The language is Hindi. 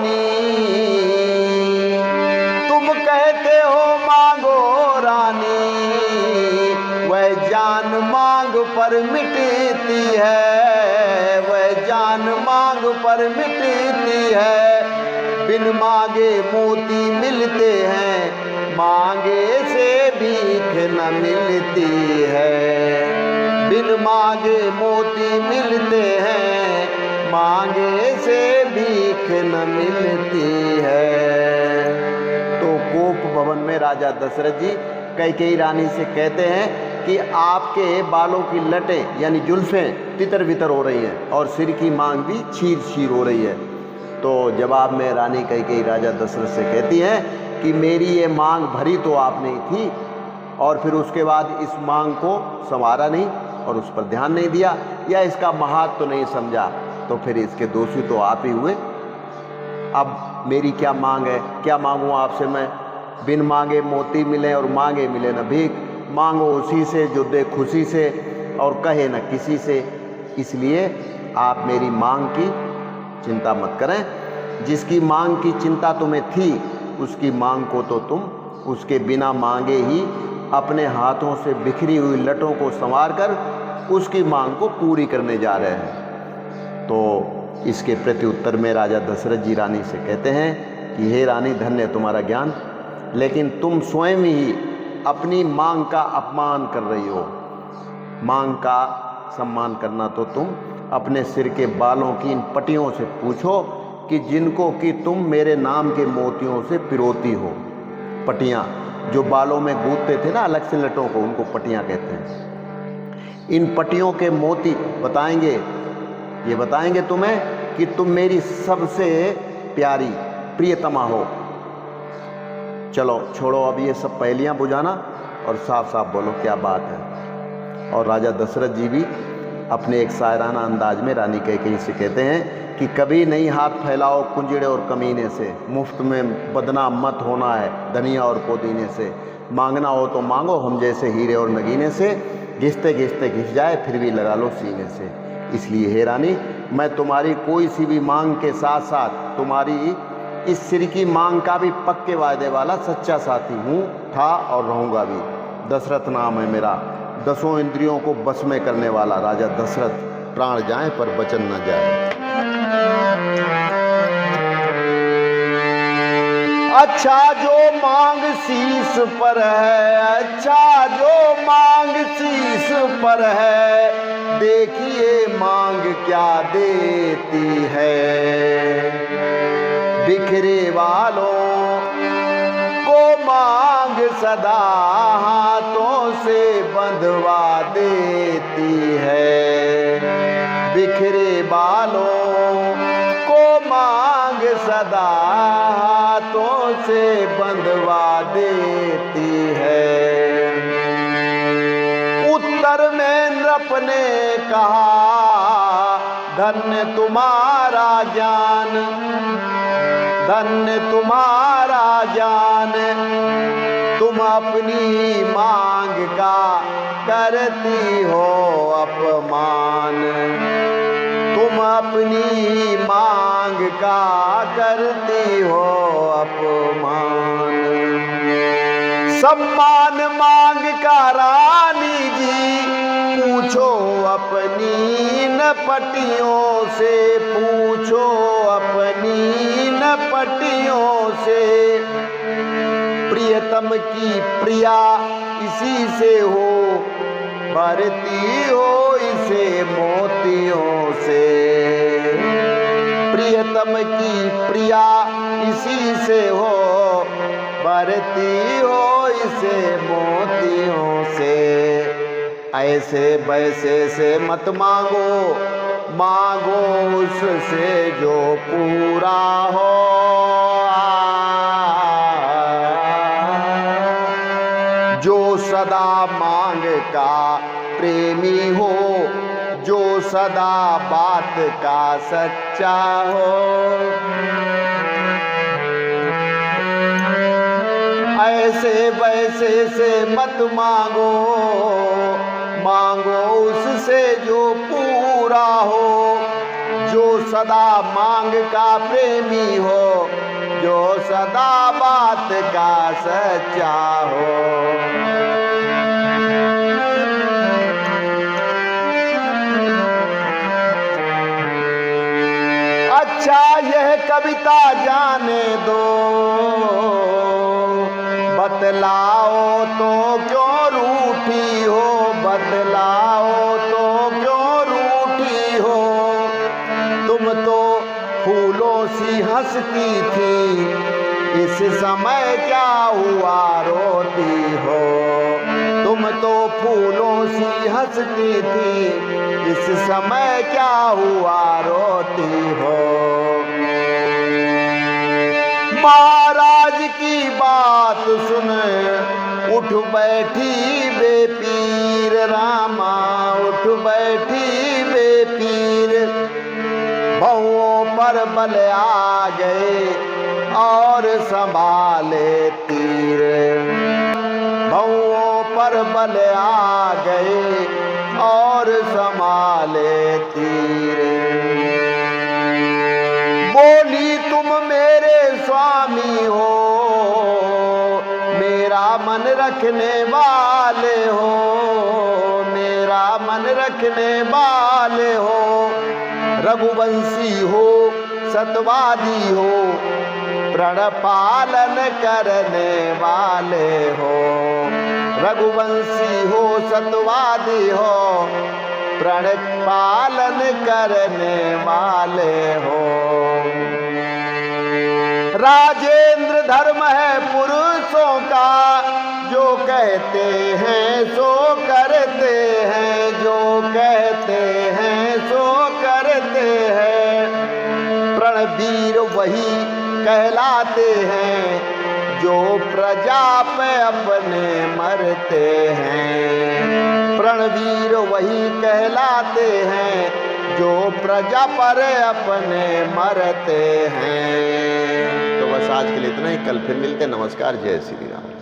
रानी, तुम कहते हो मांगो रानी, वह जान मांग पर मिटती है, वह जान मांग पर मिटती है। बिन मांगे मोती मिलते हैं, मांगे से भीख न मिलती है। बिन मांगे मोती मिलते हैं, मांगे से भीख न मिलती है। तो कोप भवन में राजा दशरथ जी कैकेयी रानी से कहते हैं कि आपके बालों की लटें यानी जुल्फें तितर बितर हो रही हैं और सिर की मांग भी छीर छीर हो रही है। तो जवाब में रानी कैकेयी राजा दशरथ से कहती हैं कि मेरी ये मांग भरी तो आपने ही थी, और फिर उसके बाद इस मांग को संवारा नहीं और उस पर ध्यान नहीं दिया, या इसका महात्म तो नहीं समझा, तो फिर इसके दोषी तो आप ही हुए। अब मेरी क्या मांग है, क्या मांगूँ आपसे मैं? बिन मांगे मोती मिले और मांगे मिले न भीख, मांगो उसी से जो दे खुशी से और कहे न किसी से। इसलिए आप मेरी मांग की चिंता मत करें। जिसकी मांग की चिंता तुम्हें थी, उसकी मांग को तो तुम उसके बिना मांगे ही अपने हाथों से बिखरी हुई लटों को संवार कर उसकी मांग को पूरी करने जा रहे हैं। तो इसके प्रति उत्तर में राजा दशरथ जी रानी से कहते हैं कि हे रानी, धन्य तुम्हारा ज्ञान, लेकिन तुम स्वयं ही अपनी मांग का अपमान कर रही हो। मांग का सम्मान करना तो तुम अपने सिर के बालों की इन पटियों से पूछो कि जिनको कि तुम मेरे नाम के मोतियों से पिरोती हो। पटियाँ जो बालों में गूंथते थे ना अलग से लटों को, उनको पटियाँ कहते हैं। इन पटियों के मोती बताएंगे, ये बताएंगे तुम्हें कि तुम मेरी सबसे प्यारी प्रियतमा हो। चलो छोड़ो अब ये सब पहेलियाँ बुझाना और साफ साफ बोलो क्या बात है। और राजा दशरथ जी भी अपने एक शायराना अंदाज में रानी कैकेयी से कहते हैं कि कभी नहीं हाथ फैलाओ कुंजड़े और कमीने से, मुफ्त में बदनाम मत होना है धनिया और पुदीने से। मांगना हो तो मांगो हम जैसे हीरे और नगीने से, घिसते घिसते घिस जाए फिर भी लगा लो सीने से। इसलिए हे रानी, मैं तुम्हारी कोई सी भी मांग के साथ साथ तुम्हारी इस सिर की मांग का भी पक्के वायदे वाला सच्चा साथी हूँ, था और रहूँगा भी। दशरथ नाम है मेरा, 10 इंद्रियों को बस में करने वाला राजा दशरथ, प्राण जाए पर वचन न जाए। अच्छा जो मांग शीश पर है, अच्छा जो मांग शीश पर है, देखिए मांग क्या देती है। बिखरे वालों को मांग सदा हाथों से बंधवा देती है। बिखरे बालों को मांग सदा हाथों से बंधवा देती है। उत्तर में नृप ने कहा, धन्य तुम्हारा ज्ञान, धन्य तुम्हारा ज्ञान, तुम अपनी मांग का करती हो अपमान। तुम अपनी मांग का करती हो अपमान। सम्मान मांग का रानी जी, पूछो अपनी नपटियों से, पूछो अपनी नपटियों से। प्रियतम की प्रिया इसी से हो, भरती हो इसे मोतियों से। प्रियतम की प्रिया इसी से हो, भरती हो इसे मोतियों से। ऐसे वैसे से मत मांगो, मांगो उससे जो पूरा हो। जो सदा मांग का प्रेमी हो, जो सदा बात का सच्चा हो। ऐसे वैसे से मत मांगो, मांगो उससे जो पूरा हो। जो सदा मांग का प्रेमी हो, जो सदा बात का सच्चा हो। अच्छा यह कविता जाने दो, बतलाओ तो क्यों रूठी हो, बतलाओ तो क्यों रूठी हो। तुम तो फूलों सी हंसती थी, इस समय क्या हुआ रोती हो। तुम तो फूलों सी हंसती थी, इस समय क्या हुआ रोती हो। महाराज की बात सुन उठ बैठी बेपीर, रामा उठ बैठी बेपीर। बहुओं पर बल आ गए और संभाले तीर, बहुओं पर बल आ गए और संभाले तीर। बोली तुम मेरे स्वामी हो, मेरा मन रखने वाले हो, मेरा मन रखने वाले हो। रघुवंशी हो सतवादी हो, प्रण पालन करने वाले हो। रघुवंशी हो सतवादी हो, प्रण पालन करने वाले हो। राजेंद्र धर्म है पुरुषों का, जो कहते हैं सो करते हैं, जो कहते हैं सो करते हैं। प्रणवीर वही कहलाते हैं, जो प्रजा पे अपने मरते हैं। प्रणवीर वही कहलाते हैं, जो प्रजा पर अपने मरते हैं। तो बस आज के लिए इतना ही, कल फिर मिलते हैं। नमस्कार, जय श्री राम।